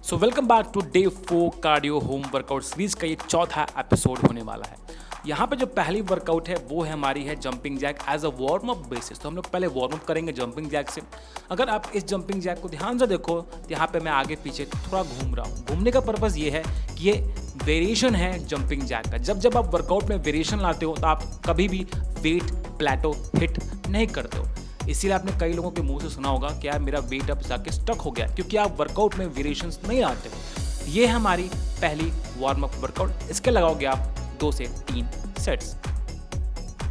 So welcome back to day 4 cardio home workout series का ये चौथा एपिसोड होने वाला है। यहाँ पे जो पहली वर्कआउट है वो है हमारी है jumping jack as a warm up basis. तो हम लोग पहले वार्म अप करेंगे जंपिंग जैक से। अगर आप इस जंपिंग जैक को ध्यान से देखो तो यहाँ पे मैं आगे पीछे थोड़ा घूम रहा हूँ। घूमने का पर्पज़ ये है कि ये वेरिएशन है जंपिंग जैक का। जब जब आप वर्कआउट में वेरिएशन लाते हो तो आप कभी भी वेट प्लेटो हिट नहीं करते हो। इसीलिए आपने कई लोगों के मुंह से सुना होगा कि यार मेरा वेट अब जाके स्टक हो गया, क्योंकि आप वर्कआउट में वेरिएशंस नहीं लाते हो। ये है हमारी पहली वार्म अप वर्कआउट। इसके लगाओगे आप 2 से 3 सेट्स।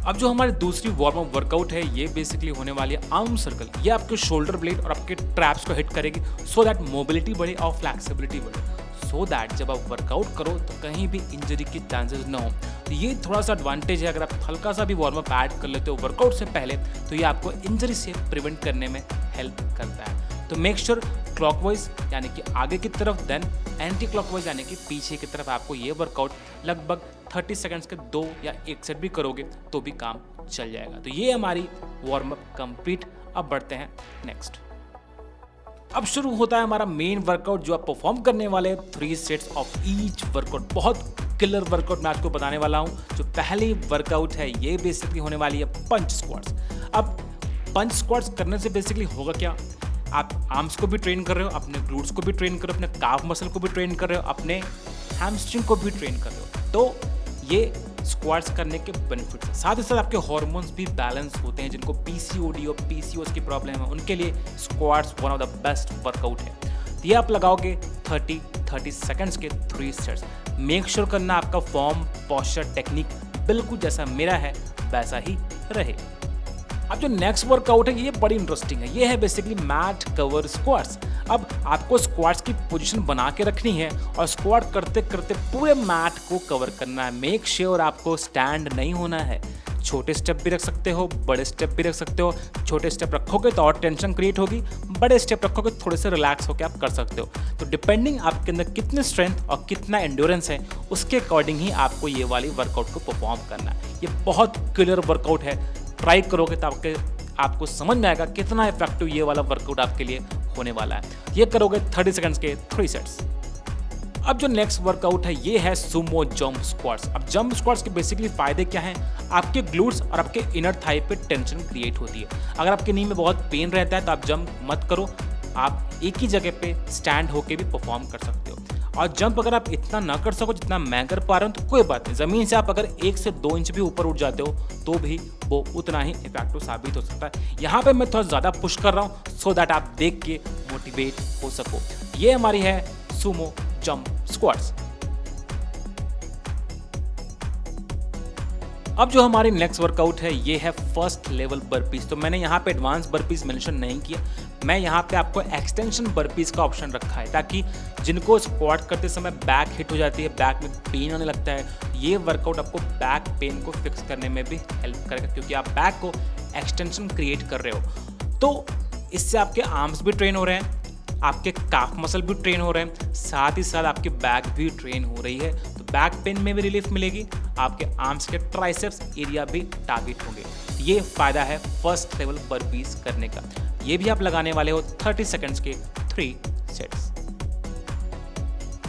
अब जो हमारी दूसरी वार्म अप वर्कआउट है ये बेसिकली होने वाली है आर्म सर्कल। ये आपके शोल्डर ब्लेड और आपके ट्रैप्स को हिट करेगी सो दैट मोबिलिटी बढ़े और फ्लैक्सिबिलिटी बढ़े, सो दैट जब आप वर्कआउट करो तो कहीं भी इंजरी की चांसेस ना हो। तो ये थोड़ा सा एडवांटेज है। अगर आप हल्का सा भी वार्म अप ऐड कर लेते हो वर्कआउट से पहले तो ये आपको इंजरी से प्रिवेंट करने में हेल्प करता है। तो मेक श्योर क्लॉकवाइज यानी कि आगे की तरफ, देन एंटी क्लॉकवाइज यानी कि पीछे की तरफ आपको ये वर्कआउट लगभग 30 सेकंड्स के 2 या 1 सेट भी करोगे तो भी काम चल जाएगा। तो ये हमारी वार्म अप कंप्लीट। अब बढ़ते हैं नेक्स्ट। अब शुरू होता है हमारा मेन वर्कआउट जो आप परफॉर्म करने वाले 3 सेट्स ऑफ ईच वर्कआउट। बहुत किलर वर्कआउट मैं आपको बताने वाला हूं। जो पहली वर्कआउट है ये बेसिकली होने वाली है पंच स्क्वाट्स। अब पंच स्क्वाट्स करने से बेसिकली होगा क्या, आप आर्म्स को भी ट्रेन कर रहे हो, अपने ग्लूट्स को भी ट्रेन कर रहे हो, अपने काफ मसल को भी ट्रेन कर रहे हो, अपने हैमस्ट्रिंग को भी ट्रेन कर रहे हो। तो ये स्क्वाट्स करने के बेनिफिट्स हैं। साथ ही साथ आपके हार्मोन्स भी बैलेंस होते हैं। जिनको पीसीओडी और पीसीओएस की प्रॉब्लम है उनके लिए squats one of the best workout है। तो ये आप लगाओगे 30 सेकंड्स के 3 सेट्स। मेक श्योर करना आपका फॉर्म, पोस्चर, टेक्निक बिल्कुल जैसा मेरा है वैसा ही रहे। अब जो नेक्स्ट वर्कआउट है ये बड़ी इंटरेस्टिंग है। ये है बेसिकली मैट कवर स्क्वाट्स। अब आपको स्क्वाट्स की पोजीशन बना के रखनी है और स्क्वाट करते करते पूरे मैट को कवर करना है। मेक श्योर आपको स्टैंड नहीं होना है। छोटे स्टेप भी रख सकते हो, बड़े स्टेप भी रख सकते हो। छोटे स्टेप रखोगे तो और टेंशन क्रिएट होगी, बड़े स्टेप रखोगे थोड़े से रिलैक्स होकर आप कर सकते हो। तो डिपेंडिंग आपके अंदर कितनी स्ट्रेंथ और कितना एंड्योरेंस है उसके अकॉर्डिंग ही आपको ये वाली वर्कआउट को परफॉर्म करना है। ये बहुत क्लियर वर्कआउट है। ट्राई करोगे तो आपको समझ में आएगा कितना इफेक्टिव ये वाला वर्कआउट आपके लिए होने वाला है। ये करोगे 30 सेकंड्स के 3 सेट्स। अब जो नेक्स्ट वर्कआउट है ये है सुमो जंप स्क्वाट्स। अब जंप स्क्वाट्स के बेसिकली फायदे क्या हैं, आपके ग्लूट्स और आपके इनर थाई पे टेंशन क्रिएट होती है। अगर आपके नी में बहुत पेन रहता है तो आप जंप मत करो, आप एक ही जगह पे स्टैंड होके भी परफॉर्म कर सकते हो। और जंप अगर आप इतना ना कर सको जितना मैं कर पा रहा हूँ तो कोई बात नहीं, ज़मीन से आप अगर 1 से 2 इंच भी ऊपर उठ जाते हो तो भी वो उतना ही इफेक्टिव साबित हो सकता है। यहाँ पे मैं थोड़ा ज़्यादा पुश कर रहा हूँ सो दैट आप देख के मोटिवेट हो सको। ये हमारी है सुमो जंप स्क्वाट्स। अब जो हमारी नेक्स्ट वर्कआउट है ये है फर्स्ट लेवल बर्पीज। तो मैंने यहाँ पे एडवांस बर्पीज मेंशन नहीं किया, मैं यहाँ पे आपको एक्सटेंशन बर्पीज का ऑप्शन रखा है ताकि जिनको स्क्वाट करते समय बैक हिट हो जाती है, बैक में पेन आने लगता है, ये वर्कआउट आपको बैक पेन को फिक्स करने में भी हेल्प करेगा, क्योंकि आप बैक को एक्सटेंशन क्रिएट कर रहे हो। तो इससे आपके आर्म्स भी ट्रेन हो रहे हैं, आपके काफ मसल भी ट्रेन हो रहे हैं, साथ ही साथ आपकी बैक भी ट्रेन हो रही है। तो बैक पेन में भी रिलीफ मिलेगी, आपके आर्म्स के ट्राइसेप्स एरिया भी टारगेट होंगे। ये फायदा है फर्स्ट लेवल बर्पीज करने का। ये भी आप लगाने वाले हो 30 सेकंड्स के 3 सेट्स।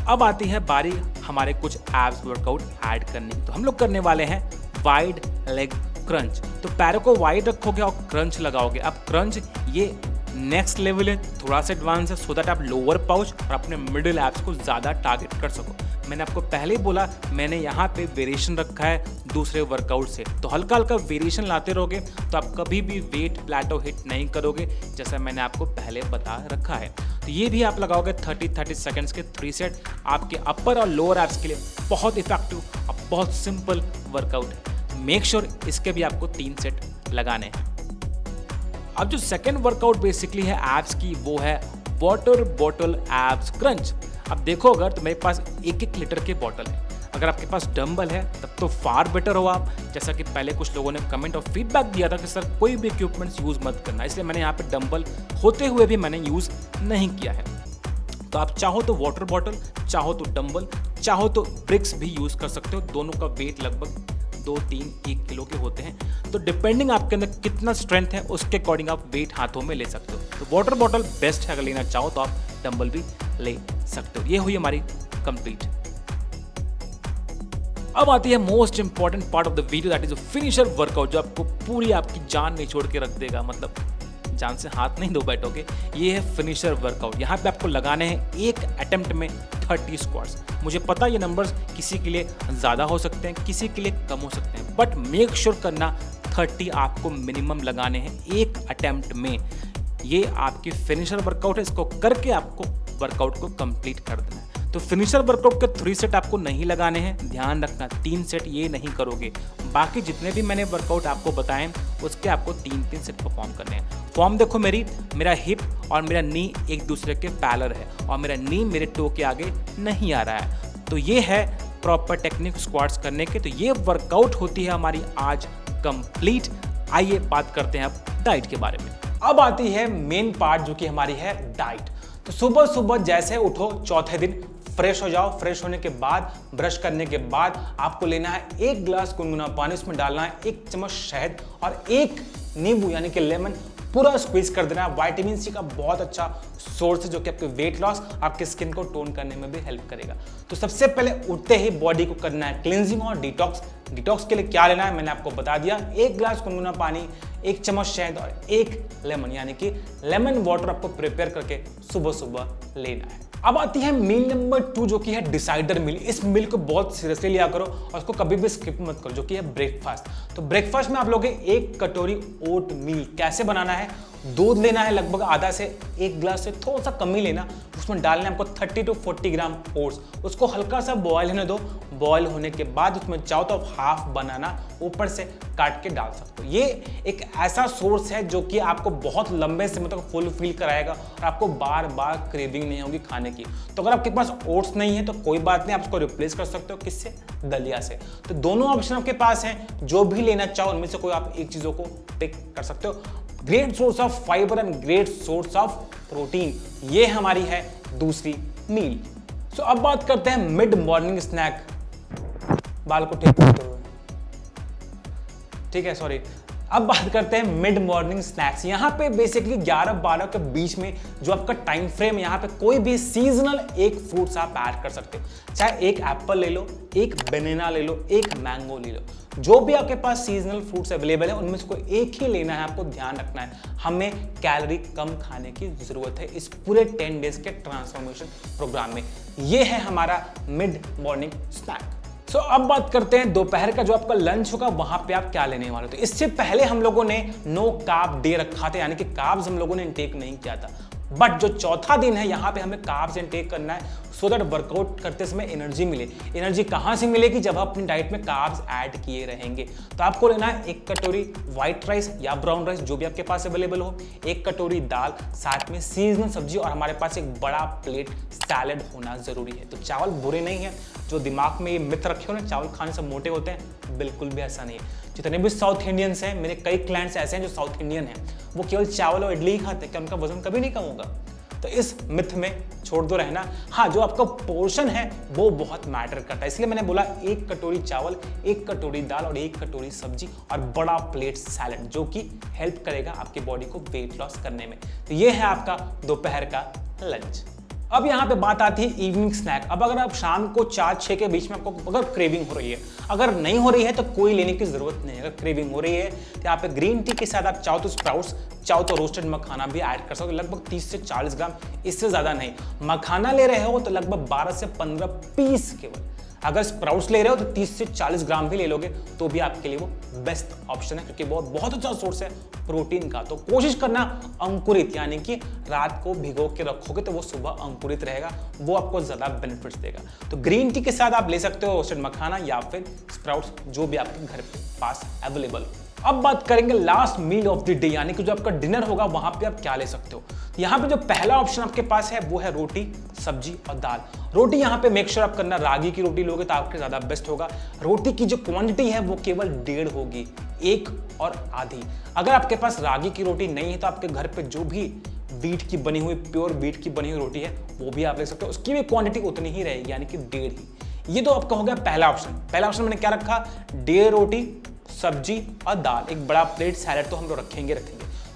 अब आती है बारी हमारे कुछ एब्स वर्कआउट ऐड करने की। तो हम लोग करने वाले हैं वाइड लेग क्रंच। तो पैरों को वाइड रखोगे और क्रंच लगाओगे। अब क्रंच ये नेक्स्ट लेवल है, थोड़ा सा एडवांस है, सो दैट आप लोअर पाउच और अपने मिडिल एब्स को ज़्यादा टारगेट कर सको। मैंने आपको पहले ही बोला मैंने यहाँ पे वेरिएशन रखा है दूसरे वर्कआउट से। तो हल्का हल्का वेरिएशन लाते रहोगे तो आप कभी भी वेट प्लेटो हिट नहीं करोगे, जैसा मैंने आपको पहले बता रखा है। तो ये भी आप लगाओगे 30 सेकंड्स के 3 सेट। आपके अपर और लोअर एब्स के लिए बहुत इफेक्टिव और बहुत सिंपल वर्कआउट है। मेक श्योर इसके भी आपको 3 सेट लगाने हैं। अब जो सेकेंड वर्कआउट बेसिकली है एब्स की वो है वाटर बॉटल एब्स क्रंच। अब देखो अगर तो मेरे पास 1 लीटर के बॉटल है, अगर आपके पास डंबल है तब तो फार बेटर हो आप। जैसा कि पहले कुछ लोगों ने कमेंट और फीडबैक दिया था कि सर कोई भी इक्विपमेंट्स यूज़ मत करना, इसलिए मैंने यहाँ पे डंबल होते हुए भी मैंने यूज़ नहीं किया है। तो आप चाहो तो वाटर बॉटल, चाहो तो डंबल, चाहो तो ब्रिक्स भी यूज़ कर सकते हो। दोनों का वेट लगभग 2-3-1 किलो के होते हैं। तो डिपेंडिंग आपके अंदर कितना स्ट्रेंथ है उसके अकॉर्डिंग आप वेट हाथों में ले सकते हो। तो वाटर बॉटल बेस्ट है, अगर लेना चाहो तो आप डंबल भी ले सकते हो। ये हुई हमारी कंप्लीट। अब आती है most important part of the video, that is finisher workout, जो आपको पूरी आपकी जान निचोड़ के रख देगा, मतलब जान से हाथ नहीं दो बैठोगे। ये है फिनिशर वर्कआउट। यहाँ पे आपको लगाने हैं एक अटेम्प्ट में 30 स्क्वाट्स। मुझे पता ये नंबर्स किसी के लिए ज़्यादा हो सकते हैं, किसी के लिए कम हो सकते हैं, बट मेक श्योर करना 30 आपको मिनिमम लगाने हैं एक अटेम्प्ट में। ये आपकी फिनिशर वर्कआउट है, इसको करके आपको वर्कआउट को कंप्लीट कर देना है। तो फिनिशर वर्कआउट के 3 सेट आपको नहीं लगाने हैं, ध्यान रखना 3 सेट ये नहीं करोगे। बाकी जितने भी मैंने वर्कआउट आपको बताएं उसके आपको 3-3 सेट परफॉर्म करने हैं। फॉर्म देखो मेरा हिप और मेरा नी एक दूसरे के पैरेलल है और मेरा नी मेरे टो के आगे नहीं आ रहा है। तो ये है प्रॉपर टेक्निक स्क्वाट्स करने के। तो ये वर्कआउट होती है हमारी आज कंप्लीट। आइए बात करते हैं अब डाइट के बारे में। अब आती है मेन पार्ट जो कि हमारी है डाइट। तो सुबह सुबह जैसे उठो, चौथे दिन फ्रेश हो जाओ। फ्रेश होने के बाद, ब्रश करने के बाद आपको लेना है 1 गिलास गुनगुना पानी, उसमें डालना है 1 चम्मच शहद और 1 नींबू यानी कि लेमन पूरा स्क्वीज कर देना है। विटामिन सी का बहुत अच्छा सोर्स है जो कि आपके वेट लॉस, आपके स्किन को टोन करने में भी हेल्प करेगा। तो सबसे पहले उठते ही बॉडी को करना है क्लींजिंग और डिटॉक्स। डिटॉक्स के लिए क्या लेना है मैंने आपको बता दिया, 1 गिलास गुनगुना पानी, 1 चम्मच शहद और 1 लेमन यानी कि लेमन वाटर आपको प्रिपेयर करके सुबह सुबह लेना है। अब आती है मील नंबर 2 जो कि है डिसाइडर मील। इस मील को बहुत सीरियसली लिया करो और उसको कभी भी स्किप मत करो, जो कि है ब्रेकफास्ट। तो ब्रेकफास्ट में आप लोगे 1 कटोरी ओट मील। कैसे बनाना है, दूध लेना है लगभग आधा से 1 गिलास से थोड़ा सा कम ही लेना, उसमें डालना है आपको 30 to 40 ग्राम ओट्स। उसको हल्का सा बॉयल होने दो। बॉयल होने के बाद उसमें चाहो तो आप हाफ बनाना ऊपर से काट के डाल सकते हो। ये एक ऐसा सोर्स है जो कि आपको बहुत लंबे समय तक फुल फील कराएगा और आपको बार बार क्रेविंग नहीं होगी खाने की। तो अगर आपके पास ओट्स नहीं है तो कोई बात नहीं, आप उसको रिप्लेस कर सकते हो किससे, दलिया से। तो दोनों ऑप्शन आपके पास हैं, जो भी लेना चाहो उनमें से कोई आप एक चीजों को पिक कर सकते हो। Great source of fibre and great source of protein, ये हमारी है दूसरी मील। सो अब बात करते हैं मिड मॉर्निंग स्नैक। बाल को ठीक करते हुए, ठीक है, सॉरी। अब बात करते हैं मिड मॉर्निंग स्नैक्स। यहाँ पे बेसिकली 11-12 के बीच में जो आपका टाइम फ्रेम, यहाँ पे कोई भी सीजनल एक फ्रूट्स आप ऐड कर सकते हो। चाहे 1 एप्पल ले लो, 1 बनाना ले लो, 1 मैंगो ले लो, जो भी आपके पास सीजनल फ्रूट्स अवेलेबल है उनमें से कोई एक ही लेना है। आपको ध्यान रखना है हमें कैलोरी कम खाने की जरूरत है इस पूरे 10 डेज के ट्रांसफॉर्मेशन प्रोग्राम में। ये है हमारा मिड मॉर्निंग स्नैक। सो अब बात करते हैं दोपहर का जो आपका लंच होगा, वहां पे आप क्या लेने वाले हो। तो इससे पहले हम लोगों ने नो कार्ब डे रखा था, यानी कि कार्ब्स हम लोगों ने इनटेक नहीं किया था। बट जो चौथा दिन है यहाँ पे हमें कार्ब्स इनटेक करना है सो दैट वर्कआउट करते समय एनर्जी मिले। एनर्जी कहाँ से मिलेगी, जब आप अपनी डाइट में कार्ब्स ऐड किए रहेंगे। तो आपको लेना है 1 कटोरी व्हाइट राइस या ब्राउन राइस, जो भी आपके पास अवेलेबल हो, 1 कटोरी दाल, साथ में सीजनल सब्जी और हमारे पास एक बड़ा प्लेट सैलेड होना जरूरी है। तो चावल बुरे नहीं है, जो दिमाग में ये मिथ रखे हो ना चावल खाने से मोटे होते हैं, बिल्कुल भी ऐसा नहीं है। जितने भी साउथ इंडियंस हैं, मेरे कई क्लाइंट्स ऐसे हैं जो साउथ इंडियन हैं, वो केवल चावल और इडली ही खाते हैं, क्या उनका वजन कभी नहीं कम होगा? तो इस मिथ में छोड़ दो रहना। हाँ, जो आपका पोर्शन है वो बहुत मैटर करता है, इसलिए मैंने बोला 1 कटोरी चावल, 1 कटोरी दाल और 1 कटोरी सब्जी और बड़ा प्लेट सैलेड, जो कि हेल्प करेगा आपकी बॉडी को वेट लॉस करने में। तो ये है आपका दोपहर का लंच। अब यहाँ पे बात आती है इवनिंग स्नैक। अब अगर आप शाम को 4-6 के बीच में आपको अगर क्रेविंग हो रही है, अगर नहीं हो रही है तो कोई लेने की जरूरत नहीं है। अगर क्रेविंग हो रही है तो यहाँ पे ग्रीन टी के साथ आप चाहो तो स्प्राउट्स, चाहो तो रोस्टेड मखाना भी ऐड कर सकते हो, लगभग 30 से 40 ग्राम, इससे ज्यादा नहीं। मखाना ले रहे हो तो लगभग 12 से 15 पीस केवल। अगर स्प्राउट्स ले रहे हो तो 30 से 40 ग्राम भी ले लोगे तो भी आपके लिए वो बेस्ट ऑप्शन है, क्योंकि वो बहुत अच्छा सोर्स है प्रोटीन का। तो कोशिश करना अंकुरित, यानी कि रात को भिगो के रखोगे तो वो सुबह अंकुरित रहेगा, वो आपको ज्यादा बेनिफिट्स देगा। तो ग्रीन टी के साथ आप ले सकते हो रोस्टेड मखाना या फिर स्प्राउट्स, जो भी आपके घर पे पास अवेलेबल हो। अब बात करेंगे last meal of the day, यानी कि जो आपका डिनर होगा वहां पे आप क्या ले सकते हो। तो यहाँ पे जो पहला ऑप्शन आपके पास है वो है रोटी, सब्जी और दाल। रोटी यहाँ पे मेक श्योर आप करना रागी की रोटी लोगे तो आपके ज्यादा बेस्ट होगा। रोटी की जो क्वांटिटी है वो केवल 1.5 होगी, 1 और आधी। अगर आपके पास रागी की रोटी नहीं है तो आपके घर पे जो भी व्हीट की बनी हुई, प्योर व्हीट की बनी हुई रोटी है वो भी आप ले सकते हो, उसकी भी क्वांटिटी उतनी ही रहेगी, यानी कि 1.5 ही। ये तो आपका हो गया पहला ऑप्शन। पहला ऑप्शन मैंने क्या रखा, 1.5 रोटी, सब्जी और दाल, एक बड़ा प्लेट सैलेड तो हम लोग रखेंगे।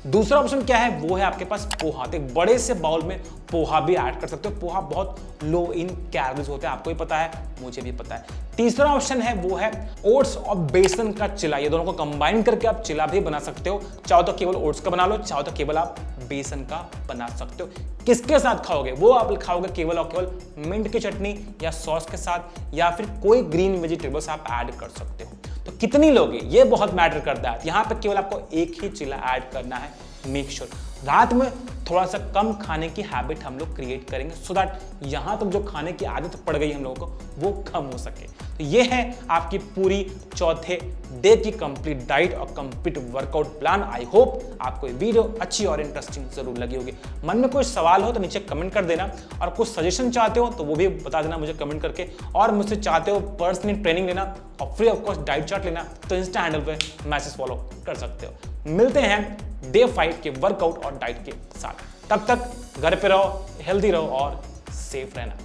दूसरा ऑप्शन क्या है, वो है आपके पास पोहा। तो एक बड़े से बाउल में पोहा भी ऐड कर सकते हो। पोहा बहुत लो इन कैलोरीज होते हैं, आपको भी पता है, मुझे भी पता है। तीसरा ऑप्शन है वो है ओट्स और बेसन का चिला। ये दोनों को कंबाइन करके आप चिला भी बना सकते हो। चाहो तो केवल ओट्स का बना लो, चाहो तो केवल आप बेसन का बना सकते हो। किसके साथ खाओगे, वो आप खाओगे केवल और केवल मिंट की चटनी या सॉस के साथ, या फिर कोई ग्रीन वेजिटेबल्स आप ऐड कर सकते हो। तो कितनी लोगे ये बहुत मैटर करता है। यहाँ पे केवल आपको एक ही चिला ऐड करना है। मेक श्योर रात में थोड़ा सा कम खाने की हैबिट हम लोग क्रिएट करेंगे, सो दैट यहाँ तक जो खाने की आदत पड़ गई हम लोगों को वो कम हो सके। तो ये है आपकी पूरी चौथे डे की कंप्लीट डाइट और complete workout plan. I hope आपको ये वीडियो अच्छी और इंटरेस्टिंग जरूर लगी होगी। मन में कोई सवाल हो तो नीचे कमेंट कर देना, और कुछ सजेशन चाहते हो तो वो भी बता देना मुझे कमेंट करके। और मुझसे चाहते हो पर्सनली ट्रेनिंग लेना और free of cost diet chart लेना, तो इंस्टा हैंडल पे मैसेज फॉलो कर सकते हो। मिलते हैं डे 5 के वर्कआउट और डाइट के साथ। तब तक घर पे रहो, हेल्दी रहो और सेफ रहना।